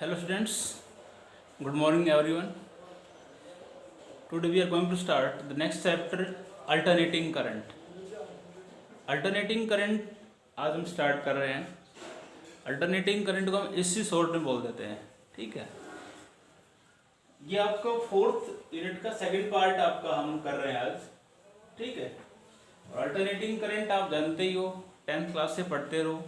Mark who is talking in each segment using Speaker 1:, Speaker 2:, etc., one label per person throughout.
Speaker 1: Hello students, good morning everyone. Today we are going to start the next chapter, alternating current. Alternating current आज हम start कर रहे हैं. Alternating current को हम एसी शॉर्ट में बोल देते हैं. ठीक है, ये आपका फोर्थ यूनिट का सेकंड पार्ट आपका हम कर रहे हैं आज. ठीक है, और अल्टरनेटिंग करंट आप जानते ही हो, 10th क्लास से पढ़ते रहो.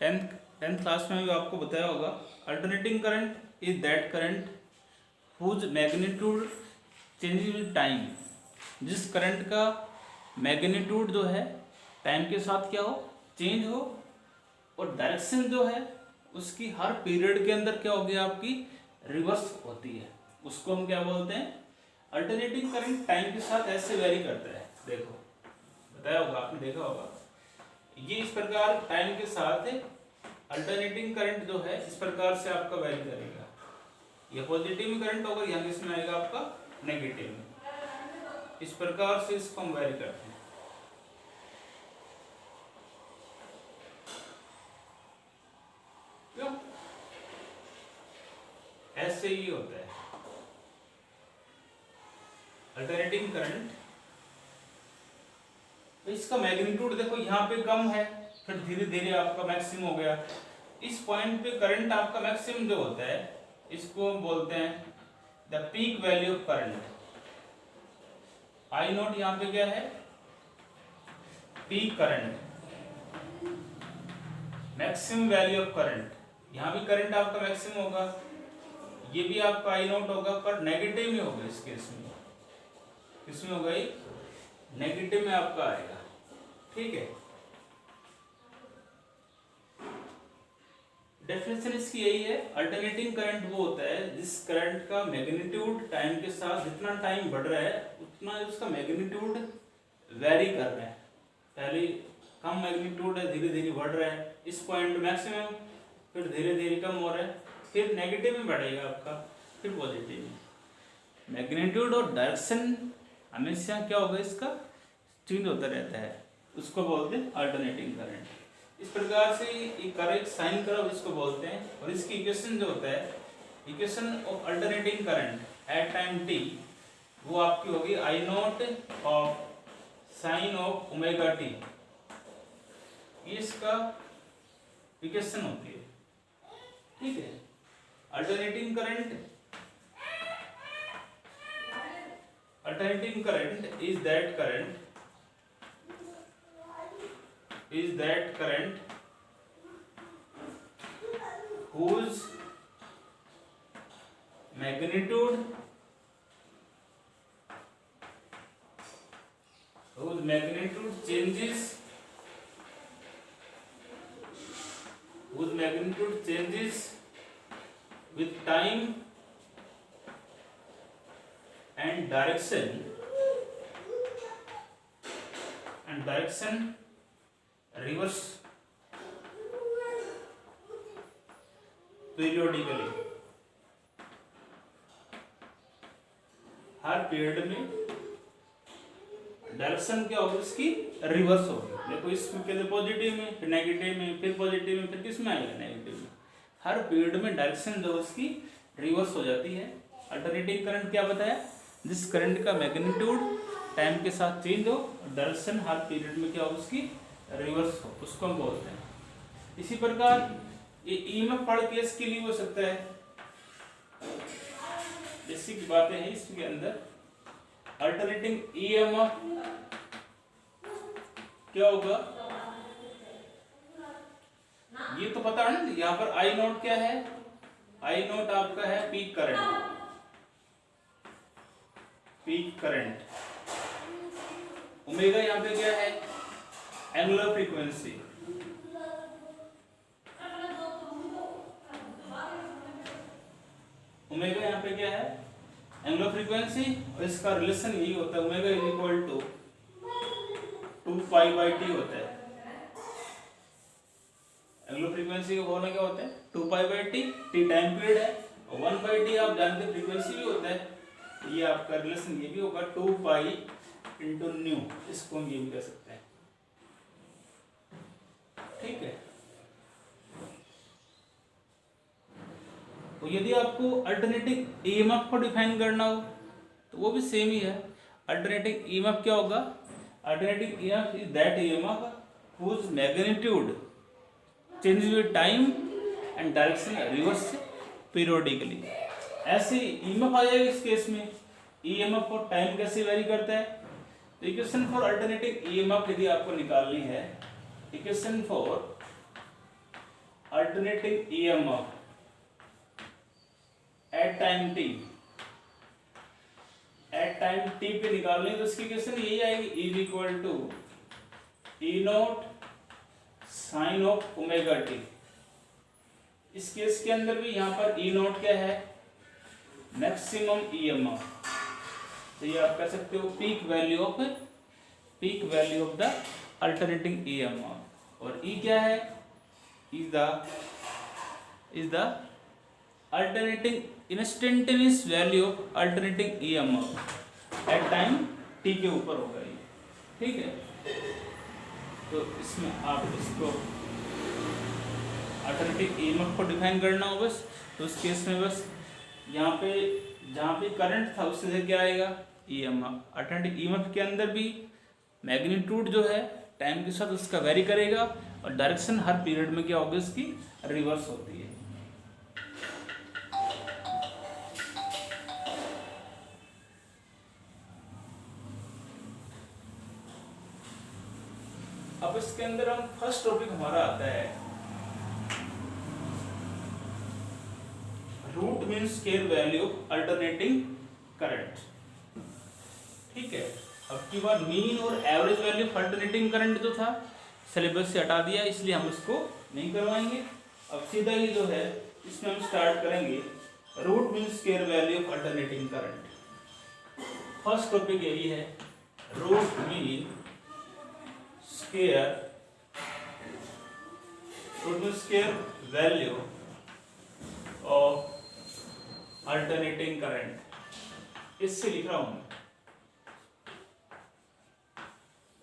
Speaker 1: 10th क्लास में भी आपको बताया होगा. Alternating current is that current whose magnitude changes with time. जिस करंट का मैग्नीट्यूड जो है टाइम के साथ क्या हो, चेंज हो, और डायरेक्शन जो है उसकी हर पीरियड के अंदर क्या होगी, आपकी रिवर्स होती है. उसको हम क्या बोलते हैं, अल्टरनेटिंग करंट. टाइम के साथ ऐसे वेरी करता है. देखो बताया होगा, आपने देखा होगा. ये इस प्रकार टाइम के साथ अल्टरनेटिंग करंट जो है इस प्रकार से आपका वेरी करेगा. ये पॉजिटिव में करंट होगा, यहाँ इसमें आएगा आपका नेगेटिव में. इस प्रकार से इसको हम वेरी करते हैं. क्यों? ऐसे ही होता है अल्टरनेटिंग करंट. तो इसका मैग्नीट्यूड देखो यहाँ पे कम है, फिर धीरे धीरे आपका मैक्सिमम हो गया. इस पॉइंट पे करंट आपका मैक्सिमम जो होता है इसको हम बोलते हैं the peak value of current. I note यहाँ पे क्या है, peak current, maximum value of current. यहाँ भी करंट आपका मैक्सिमम होगा, ये भी आपका आई नोट होगा, पर नेगेटिव में होगा. इस केस में किसमें होगा, ये नेगेटिव में आपका आएगा. ठीक है, डेफिनेशन इसकी यही है. अल्टरनेटिंग करंट वो होता है जिस करंट का मैग्नीट्यूड टाइम के साथ जितना टाइम बढ़ रहा है उतना उसका मैग्नीट्यूड वेरी कर रहा है. पहले कम मैग्नीट्यूड है, धीरे धीरे बढ़ रहा है. इस पॉइंट मैक्सिमम, फिर धीरे धीरे कम हो रहा है, फिर नेगेटिव में बढ़ेगा आपका, फिर पॉजिटिव में. मैग्नीट्यूड और डायरेक्शन हमेशा क्या होगा, इसका चेंज होता रहता है. उसको बोलते हैं अल्टरनेटिंग करंट. इस प्रकार से ये करंट साइन कर्व इसको बोलते हैं. और इसकी इक्वेशन जो होता है, equation of alternating current at time t, वो आपकी होगी I naught of sine of omega t. इसका इक्वेशन होती है. ठीक है, alternating current is that current whose magnitude changes with time and direction reverse periodically. Her period में direction क्या होगी, इसकी रिवर्स होगी. देखो इसमें कहते पॉजिटिव में, फिर नेगेटिव में, फिर पॉजिटिव में, फिर किस में आएगा, नेगेटिव में. हर पीरियड में डायरेक्शन जो उसकी रिवर्स हो जाती है. अल्टरनेटिंग करंट क्या बताया, जिस करंट का मैग्नीट्यूड टाइम के साथ चेंज हो और डायरेक्शन हर पीरियड में क्या हो, उसकी रिवर्स हो, उसको हम बोलते हैं. इसी प्रकार ये ईएमएफ पढ़ के इसके लिए हो सकता है. बेसिक बातें हैं इसके अंदर. अल्टरनेटिंग ईएमएफ क्या होगा, ये तो पता है ना. यहाँ पर आई नोट क्या है, आई नोट आपका है पीक करंट. ओमेगा यहाँ पे क्या है, एंगुलर फ्रीक्वेंसी. ओमेगा यहाँ पे क्या है, एंगुलर फ्रीक्वेंसी. और इसका रिलेशन यही होता है, omega is equal to 2π/t होता है. एंगुलर फ्रीक्वेंसी का फॉर्मूला क्या होता है, 2π/t. टी टाइम पीरियड है, और 1/t आप जानते हैं फ्रीक्वेंसी भी होता है. ये आपका रिलेशन ये भी होगा 2π इंटू न्यू. इसको हम ये भी कह सकते हैं. ठीक है, और यदि आपको अल्टरनेटिंग ईएमएफ को डिफाइन करना हो तो वो भी सेम ही है। अल्टरनेटिंग ईएमएफ क्या होगा? Alternating EMF is that EMF whose magnitude changes with time and direction reverse periodically. ऐसे ईएमएफ आ जाएगा इस केस में। ईएमएफ और टाइम कैसे वेरी करता है? तो इक्वेशन फॉर अल्टरनेटिंग ईएमएफ यदि आपको निकालनी है, equation for alternating EMF at time T, at time T पे निकालनी है तो इसकी इक्वेशन यही आएगी, is equal to E naught sine of omega T. इस केस के अंदर भी यहाँ पर ई नॉट क्या है? Maximum EMF. तो ये आप कह सकते हो peak value of the alternating EMF. और ई क्या है? Is the alternating instantaneous value of alternating EMF at time T के ऊपर होगा ये, ठीक है। तो इसमें आप इसको अल्टरनेटिव ईएमएफ को डिफाइन करना हो बस। तो उस केस में बस यहाँ पे जहाँ पे करंट था उससे से क्या आएगा? ईएमएफ। अल्टरनेटिव ईएमएफ के अंदर भी मैग्नीट्यूड जो है टाइम के साथ उसका वेरी करेगा और डायरेक्शन हर पीरियड में क्या होगी? उसकी रिवर्स होती है। अब इसके अंदर हम फर्स्ट टॉपिक हमारा आता है root mean square value of alternating current, ठीक है। अब की बार मीन और average value of alternating current जो था सिलेबस से हटा दिया, इसलिए हम इसको नहीं करवाएंगे। अब सीधा ही जो है इसमें हम स्टार्ट करेंगे root mean square value of alternating current. First topic यही है root mean square value of alternating current. इससे लिख रहा हूं मैं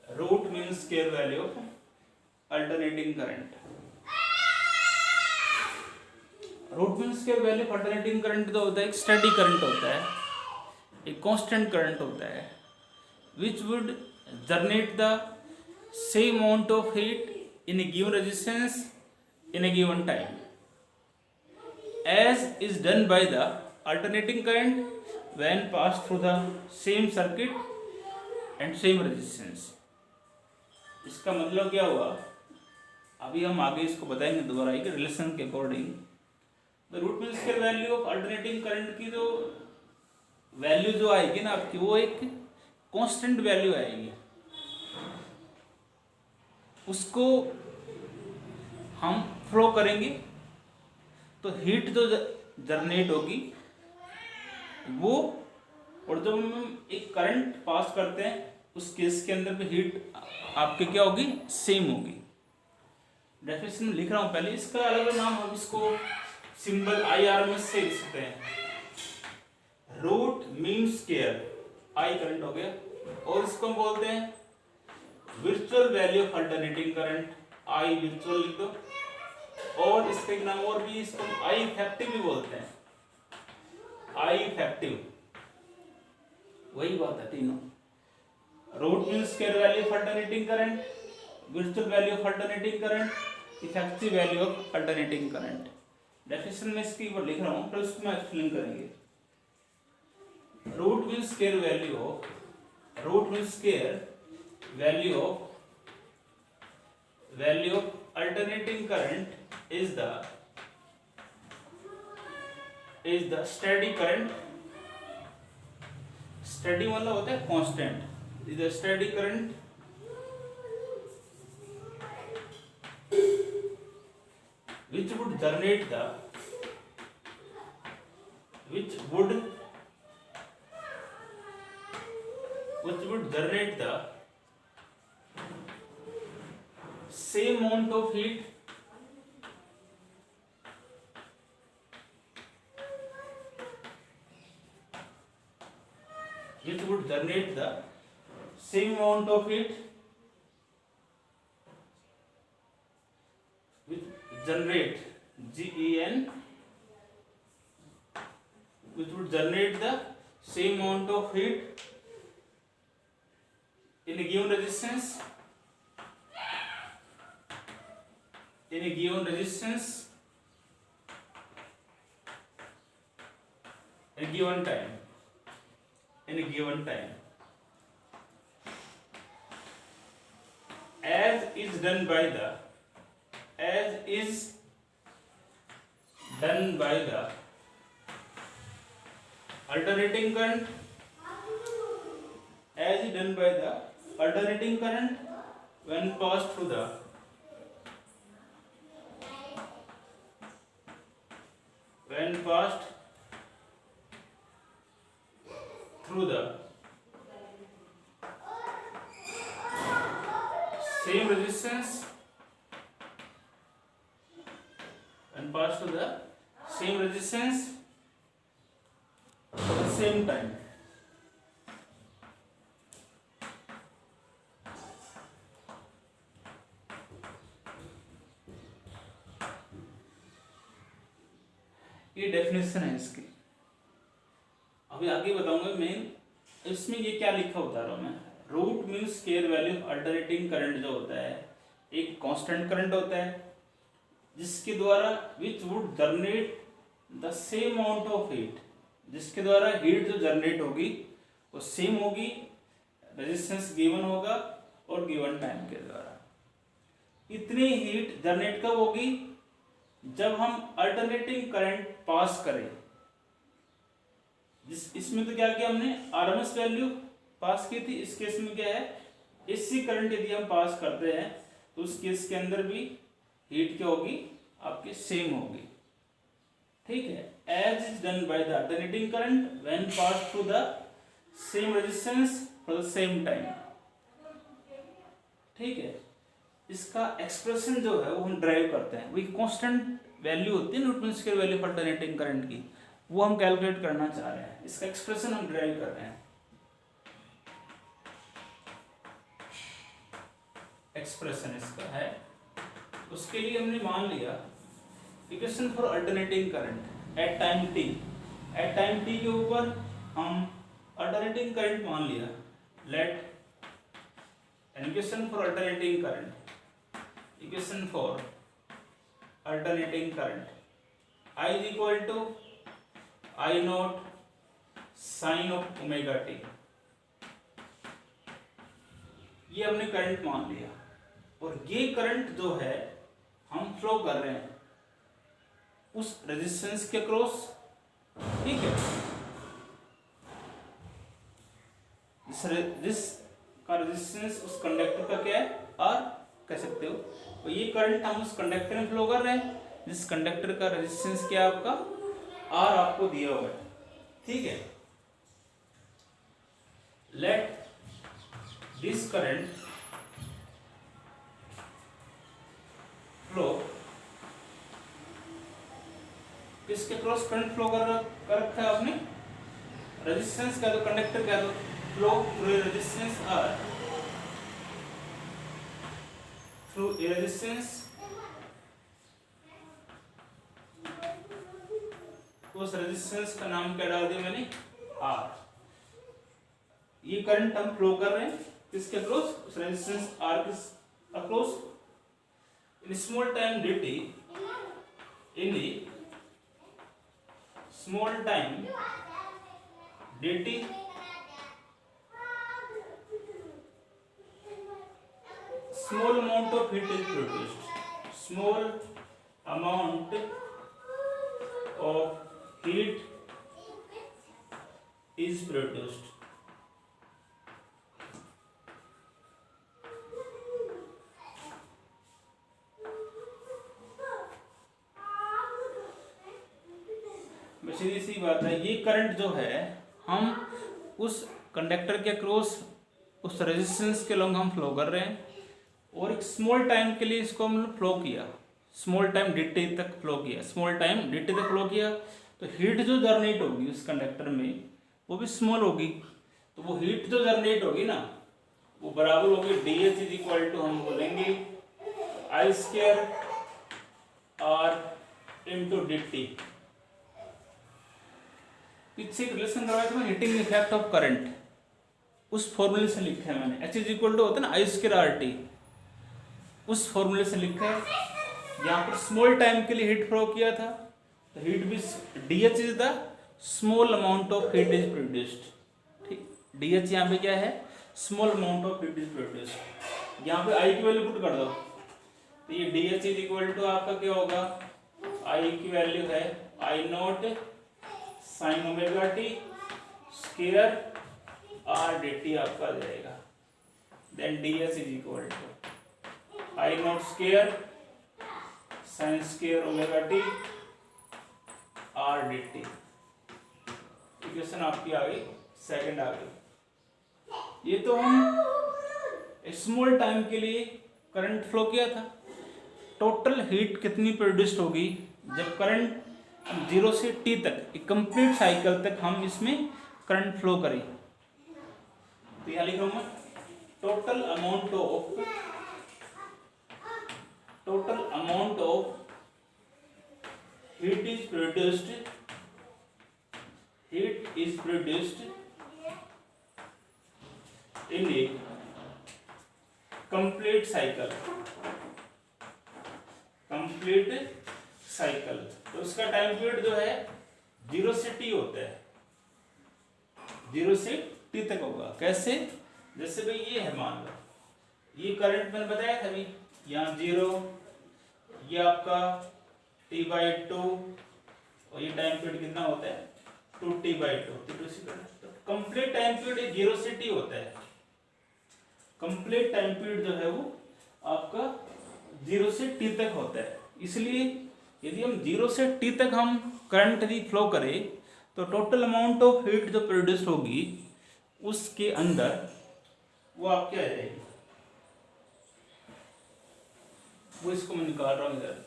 Speaker 1: root mean square value of alternating current. Root mean square value of alternating current तो होता है एक स्टेडी करंट होता है, एक कांस्टेंट करंट होता है which would generate the same amount of heat in a given resistance in a given time as is done by the alternating current when passed through the same circuit and same resistance। इसका मतलब क्या हुआ? अभी हम आगे इसको बताएंगे दोबारा कि रिलेशन के according the root mean square value of alternating current की जो वैल्यू जो आएगी ना आपकी, वो एक कांस्टेंट वैल्यू आएगी। उसको हम फ्लो करेंगे तो हीट जो जनरेट होगी वो, और जब हम एक करंट पास करते हैं उस केस के अंदर भी हीट आपके क्या होगी? सेम होगी। डेफिनेशन में लिख रहा हूं, पहले इसका अलग नाम हम इसको सिंबल IRMS से लिख सकते हैं। Root mean square I current हो गया, और इसको हम बोलते हैं virtual value of alternating current, I virtual लिख दो। और इसका एक नाम और भी, इसको आई इफेक्टिव भी बोलते हैं, आई इफेक्टिव। वही बात है तीनों, root mean square value of alternating current, virtual value of alternating current, effective value of alternating current. Definition में इसकी वो लिख रहा हूं, फिर उसको मैं एक्सप्लेन करेंगे। Root mean square value of value of alternating current is the steady current। steady मतलब होता है constant। is the steady current which would generate the same amount of heat which would generate the same amount of heat which generate which would generate the same amount of heat in a given resistance in a given resistance in a given time as is done by the alternating current when passed through the same resistance for the same time. ये definition है इसकी। अभी आगे बताऊंगा main इसमें ये क्या लिखा होता है मैं। Root means square value alternating current जो होता है एक कांस्टेंट करंट होता है जिसके द्वारा which would generate the same amount of heat, जिसके द्वारा हीट जो जनरेट होगी वो सेम होगी, रेजिस्टेंस गिवन होगा और गिवन टाइम के द्वारा। इतनी हीट जनरेट कब होगी? जब हम अल्टरनेटिंग करंट पास करें। इसमें तो क्या किया हमने, आरएमएस वैल्यू पास की थी। इस केस में क्या है, एसी करंट यदि हम पास करते हैं तो उस केस के अंदर भी हीट क्या होगी, आपकी सेम होगी। ठीक है, as is done by the alternating current when pass through the same resistance for the same time. ठीक है, इसका एक्सप्रेशन जो है वो हम ड्राइव करते हैं, वही कांस्टेंट वैल्यू होती है Newton square value of alternating current की, वो हम कैलकुलेट करना चाह रहे हैं। इसका एक्सप्रेशन हम ड्राइव कर रहे हैं। एक्सप्रेशन इसका है, उसके लिए हमने मान लिया equation for alternating current at time T. At time T के ऊपर हम अल्टरनेटिंग करंट मान लिया। Let equation for alternating current, equation for alternating current I is equal to I naught sine of omega T. ये हमने current मान लिया और ये करंट जो है हम फ्लो कर रहे हैं उस रेजिस्टेंस के क्रॉस। ठीक है, जिस का रेजिस्टेंस उस कंडक्टर का क्या है, आर कह सकते हो। तो ये करंट हम उस कंडक्टर में फ्लो कर रहे हैं जिस कंडक्टर का रेजिस्टेंस क्या है, आपका आर आपको दिया हुआ है। ठीक है, लेट दिस करंट फ्लो, किसके क्रॉस करंट फ्लो कर रखा है आपने, रेजिस्टेंस कह दो, कंडक्टर कह दो, flow through resistance R, through a resistance, उस रेजिस्टेंस का नाम क्या डाल दिया मैंने, आर। ये करंट हम फ्लो कर रहे हैं किसके अक्रॉस, उस रेजिस्टेंस आर के across, in small time dt, in the small time dt small amount of heat is produced, small amount of heat is produced। सीधी सी बात है, ये करंट जो है हम उस कंडक्टर के क्रॉस उस रेजिस्टेंस के लॉन्ग हम फ्लो कर रहे हैं और एक स्मॉल टाइम के लिए इसको हमने फ्लो किया, स्मॉल टाइम dt तक फ्लो किया, स्मॉल टाइम dt तक फ्लो किया तो हीट जो जनरेट होगी उस कंडक्टर में वो भी स्मॉल होगी। तो वो हीट जो जनरेट होगी ना वो बराबर होगी dH इज इक्वल टू, हम बोलेंगे I square R into dt। पीछे एक रिलेशन करवाया था मैं, हीटिंग इफेक्ट ऑफ करंट, उस फॉर्मूले से लिखा है मैंने, H इज इक्वल टू होता है ना आई स्क्वायर आर टी, उस फॉर्मूले से लिखा है। यहाँ पर स्मॉल टाइम के लिए हीट फ्लो किया था, तो हीट भी DH is the small amount of heat is produced, ठीक, DH यहाँ पे क्या है, small amount of heat is produced. यहाँ पे I की वैल्यू पुट कर दो, तो ये DH इज इक्वल टू आपका क्या होगा, I की वैल्यू है I naught sine omega t square R d t आपका आ जाएगा। Then DH is equal to I naught square sine square omega t R d t. Equation आपकी आ गई, सेकंड आ गई। ये तो हम स्मॉल टाइम के लिए करंट फ्लो किया था। टोटल हीट कितनी प्रोड्यूस्ड होगी जब करंट 0 से T तक, एक कंप्लीट साइकिल तक हम इसमें करंट फ्लो करें। तो यहाँ लिख रहा हूं मैं, total amount of heat is produced in A complete cycle. तो उसका टाइम पीरियड जो है 0 से T होता है, 0 से T तक होगा। कैसे, जैसे भाई ये है, मान लो ये करंट मैंने बताया था अभी, यहाँ 0, ये आपका T/2 और ये टाइम पीरियड कितना होता है 2T/2। तो कंप्लीट टाइम पीरियड 0 से T होता है। कंप्लीट टाइम पीरियड जो है वो आपका 0 से T तक होता है। इसलिए यदि हम 0 से T तक हम करंट यदि फ्लो करें तो टोटल अमाउंट ऑफ हीट जो प्रोड्यूस होगी उसके अंदर वो आपके आ जाएगी, वो इसको मैं निकाल रहा हूं इधर।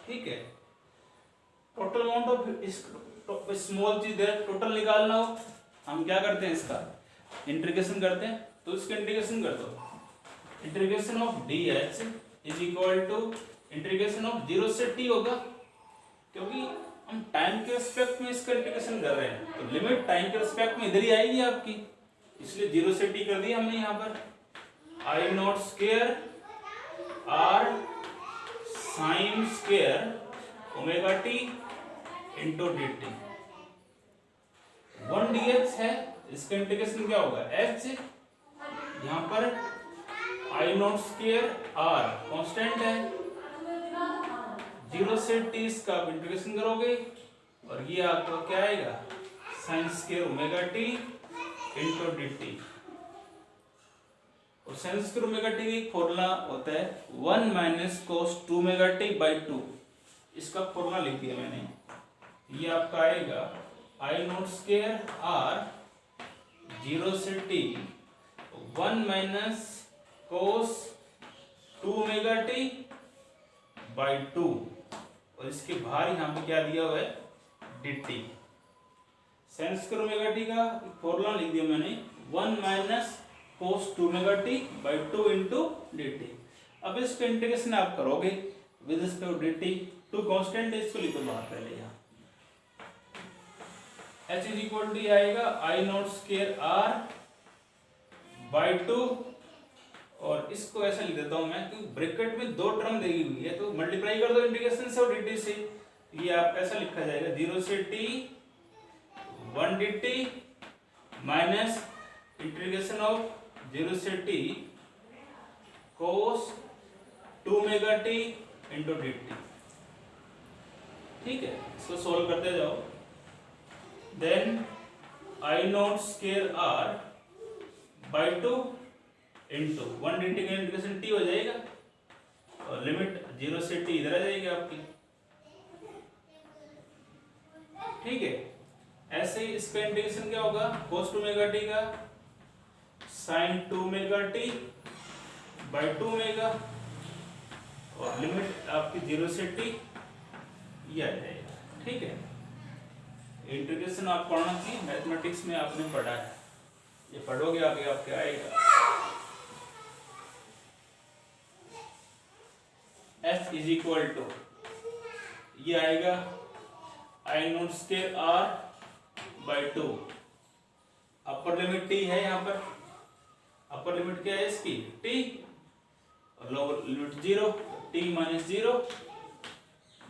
Speaker 1: ठीक है, टोटल अमाउंट ऑफ स्मॉल चीज है, टोटल निकालना हो, हम क्या करते हैं, इसका इंटीग्रेशन करते हैं। तो इसका इंटीग्रेशन कर दो, integration of DH is equal to integration of 0 से T होगा, क्योंकि हम टाइम के रिस्पेक्ट में इसका इंटीग्रेशन कर रहे हैं, तो लिमिट टाइम के रिस्पेक्ट में इधर ही आएगी आपकी, इसलिए 0 से T कर दिया हमने यहाँ पर। I naught square R sine square omega t into d t. 1DH है, इसका इंटीग्रेशन क्या होगा, H, यहाँ पर I naught square R constant है, 0 से T इसका आप इंटीग्रेशन करोगे और ये आपका क्या आएगा, sign square omega t into d T. और साइन स्क्वायर ओमेगा टी की फॉर्मूला होता है 1 minus cos 2 omega T by 2। इसका फॉर्मूला लिख दिया मैंने, ये आपका आएगा आई नॉट स्क्वायर आर 0 से T 1 minus cos 2 omega T by 2, और इसके बाहर यहाँ पे क्या दिया हुआ है, dt। Sine square omega T का फॉर्मूला लिख दिया मैंने 1 minus cos 2 omega T by 2 into dt। अब इसका इंटीग्रेशन आप करोगे with respect to dt, 2 constant है, इसको लिखो बाहर पहले यहाँ। H इज इक्वल टू आएगा आई नॉट स्क्वायर आर बाई 2, और इसको ऐसा लिख देता हूं मैं क्योंकि ब्रैकेट में 2 टर्म दी हुई है, तो मल्टीप्लाई कर दो इंटीग्रेशन से और dt से। ये आप ऐसा लिखा जाएगा 0 से T 1 dt minus integration of 0 से T cos 2 omega t into dt। ठीक है, इसको सोल्व करते जाओ। Then I naught square R by 2 into 1 dt का इंटीग्रेशन t हो जाएगा, और लिमिट 0 से T इधर आ जाएगी आपकी। ठीक है, ऐसे ही इसका इंटीग्रेशन क्या होगा, cos 2 ओमेगा t का sin 2 omega t by 2 omega, और लिमिट आपकी 0 से T ये आ जाएगा। ठीक है, इंटीग्रेशन आप पढ़ना चाहिए, मैथमेटिक्स में आपने पढ़ा है, ये पढ़ोगे आगे आपके आएगा। एच इज इक्वल टू ये आएगा I naught square R by 2। Upper limit t है यहाँ पर, अपर लिमिट क्या है इसकी टी, और lower limit 0, T minus 0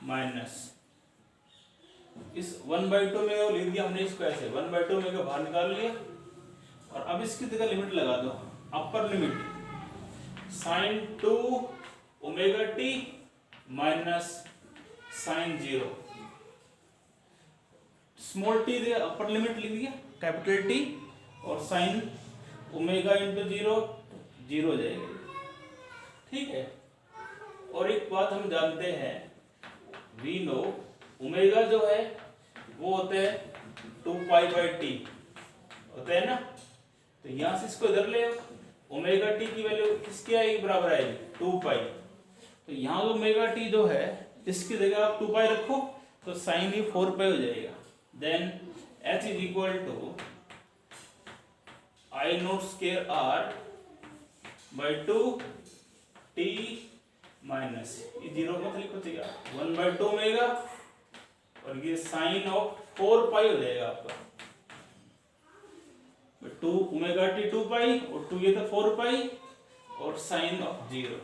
Speaker 1: minus इस 1/2 में लिख दिया हमने इसको ऐसे 1/2 में का बाहर निकाल लिया, और अब इसकी जगह लिमिट लगा दो, upper limit sine 2 omega T minus sine 0, small T जगह अपर लिमिट लिख दिया कैपिटल टी, और साइन ओमेगा इंटू 0 0 हो जाएगा, ठीक है। और एक बात हम जानते हैं, वी नो ओमेगा जो है वो होता है 2π/t होता है ना, तो यहां से इसको इधर ले आओ, ओमेगा टी की वैल्यू किसकी आएगी बराबर आएगी 2π, तो यहाँ ओमेगा टी जो है इसकी जगह आप 2π रखो तो साइन ही 4π हो जाएगा। Then h is equal to I naught square R by 2 T minus ये 0 मत लिखो, ठीक है 1/2 ओमेगा, और ये साइन ऑफ 4π हो जाएगा आपका, 2 ओमेगा टी 2π और 2 ये तो 4π और साइन ऑफ 0,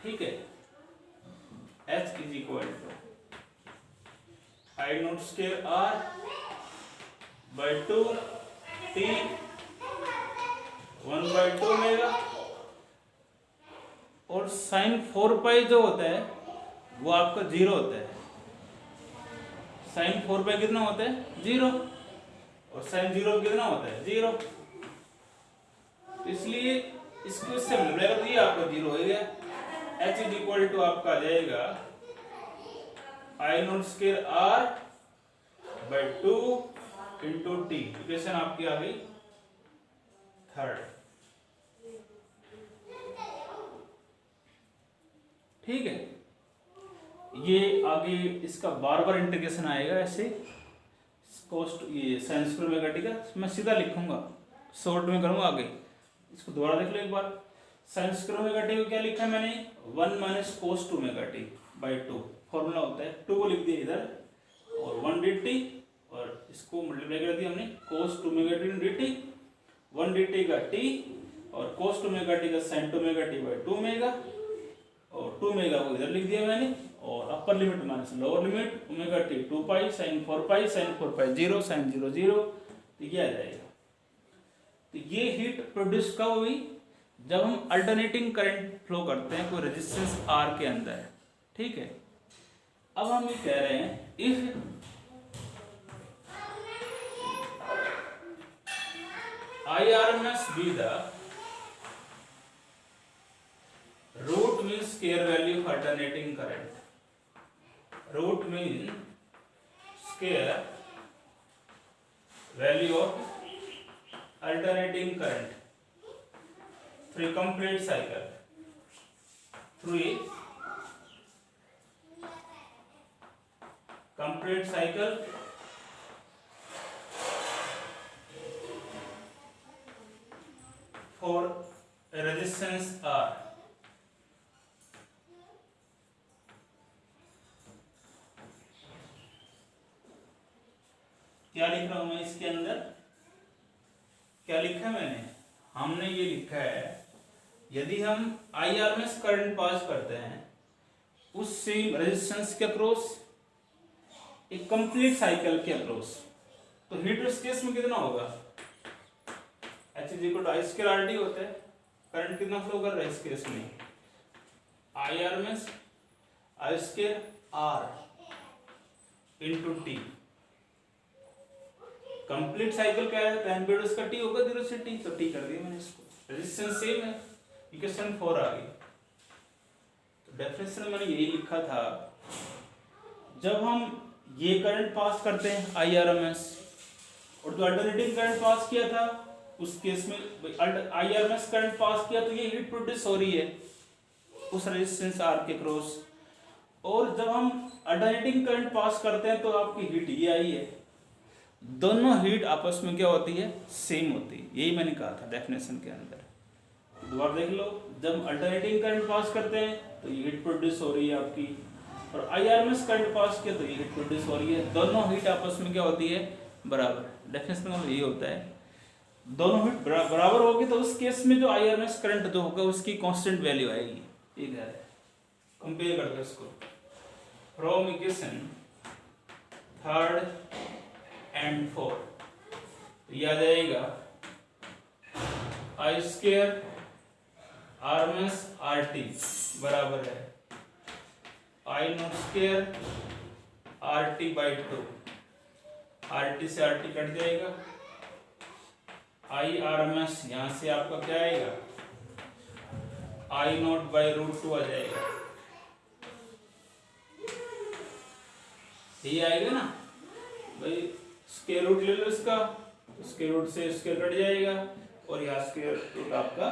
Speaker 1: ठीक है। h is equal to I naught square R by 2 T 1/2 omega, और साइन 4π जो होता है वो आपका 0 होता है, साइन 4π कितना होता है 0, और साइन 0 कितना होता है 0, इसलिए इसको इससे मिलेगा तो ये आपका 0 हो गया। h इज इक्वल टू आपका आ जाएगा I naught square R by 2 into T, equation आपकी आ गई 3rd, ठीक है। ये आगे इसका बार बार इंटीग्रेशन आएगा ऐसे, कोस्ट ये साइन स्क्वायर ओमेगा टी का मैं सीधा लिखूंगा, शॉर्ट में करूंगा आगे, इसको दोबारा देख लो एक बार। साइन स्क्वायर ओमेगा टी को क्या लिखा है मैंने 1 minus cos omega T by 2, formula होता है 2 को लिख दिया इधर, और 1 dt, और इसको मल्टीप्लाई कर दिया हमने cos omega T dt, 1 dt का t और कोस ओमेगा टी का sine omega T by 2 omega, और 2 ओमेगा को इधर लिख दिया मैंने, और upper limit minus lower limit omega T 2π sine 4π sine 4π 0 sine 0 0, तो ये आ जाएगा। तो ये हीट प्रोड्यूस कब हुई, जब हम अल्टरनेटिंग करंट फ्लो करते हैं कोई रेजिस्टेंस R के अंदर, ठीक है। अब हम ये कह रहे हैं if IRMS be the root means square value of alternating current, root means square value of alternating current through complete cycle, through complete cycle for a resistance R। क्या लिख रहा हूं मैं इसके अंदर, क्या लिखा है मैंने, हमने ये लिखा है यदि हम IRMS करंट पास करते हैं उस सेम रेजिस्टेंस के अक्रॉस एक कंप्लीट साइकिल के अक्रॉस, तो हीट उस केस में कितना होगा H is equal to I square R D होता है, करंट कितना फ्लो कर रहा है इस केस में IRMS I square R into T, complete cycle क्या है टाइम पीरियड उसका टी होगा 0 से t, तो t कर दिया मैंने इसको, रेजिस्टेंस सेम है, इक्वेशन 4 आ गई। तो डेफिनेशन में मैंने यही लिखा था, जब हम ये करंट पास करते हैं IRMS, और जो अल्टरनेटिंग करंट पास किया था उस केस में IRMS करंट पास किया तो ये हीट प्रोड्यूस हो रही है उस रेजिस्टेंस R के क्रॉस, और जब हम अल्टरनेटिंग करंट पास करते हैं तो आपकी हीट ये आई है, दोनों हीट आपस में क्या होती है सेम होती है, यही मैंने कहा था डेफिनेशन के अंदर। दोबारा देख लो, जब अल्टरनेटिंग करंट पास करते हैं तो ये हीट प्रोड्यूस हो रही है आपकी, और आईआरएमएस करंट पास किया तो ये हीट प्रोड्यूस हो रही है। दोनों हीट आपस में क्या होती है, बराबर। डेफिनेशन में यही होता है, दोनों हीट बराबर होगी तो उस केस में जो आईआरएमएस करंट जो होगा उसकी कांस्टेंट वैल्यू आएगी। ये कह रहा है, कंपेयर करते हैं इसको from equation 3rd and 4th। ये आ जाएगा आई स्क्वायर आरएमएस आरटी बराबर है I naught square RT by 2। RT से आरटी कट जाएगा, आई आरएमएस यहां से आपका क्या आएगा, आई नॉट बाई √2 आ जाएगा। ये आएगा ना भाई, स्क्वायर रूट ले लो इसका, स्क्वायर रूट से स्क्वायर कट जाएगा और यहाँ स्क्वायर रूट आपका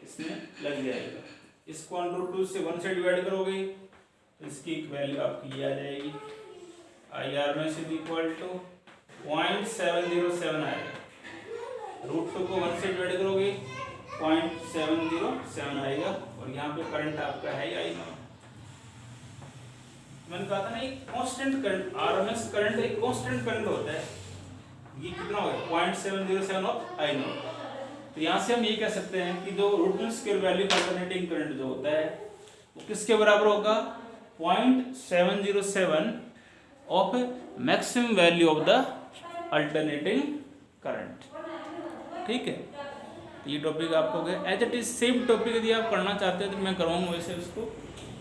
Speaker 1: इसमें लग जाएगा। इसको √2 से 1 से डिवाइड करोगे तो इसकी वैल्यू आपकी ये आ जाएगी, आई आरएमएस इज इक्वल टू 0.707 आएगा। √2 को 1 से डिवाइड करोगे 0.707 आएगा, और यहाँ पे करंट आपका है आई नॉट। मैंने कहा था ना एक कांस्टेंट करंट, आरएमएस करंट एक कांस्टेंट करंट होता है। ये कितना होगा 0.707 ऑफ आई नॉट। तो यहाँ से हम ये कह सकते हैं कि जो रूट स्क्वायर वैल्यू का अल्टरनेटिंग करंट जो होता है वो किसके बराबर होगा, 0.707 of maximum value of the alternating current. ठीक है, ये टॉपिक आपको हो गया। As it is same topic यदि आप करना चाहते हैं तो मैं करवाऊंगा वैसे उसको,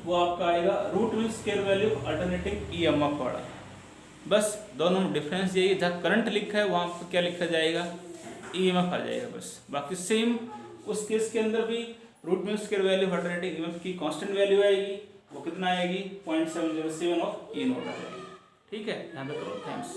Speaker 1: वो आपका आएगा root mean square value alternating EMF वाला। बस दोनों में डिफरेंस यही है, जहाँ करंट लिखा है वहाँ पर क्या लिखा जाएगा, ईएमएफ आ जाएगा बस। बाकी सेम उस केस के अंदर भी root mean square value alternating EMF की कांस्टेंट वैल्यू आएगी, वो कितना आएगी 0.707 ऑफ ई नॉट आ जाएगी। ठीक है, यहाँ पे करो, थैंक्स।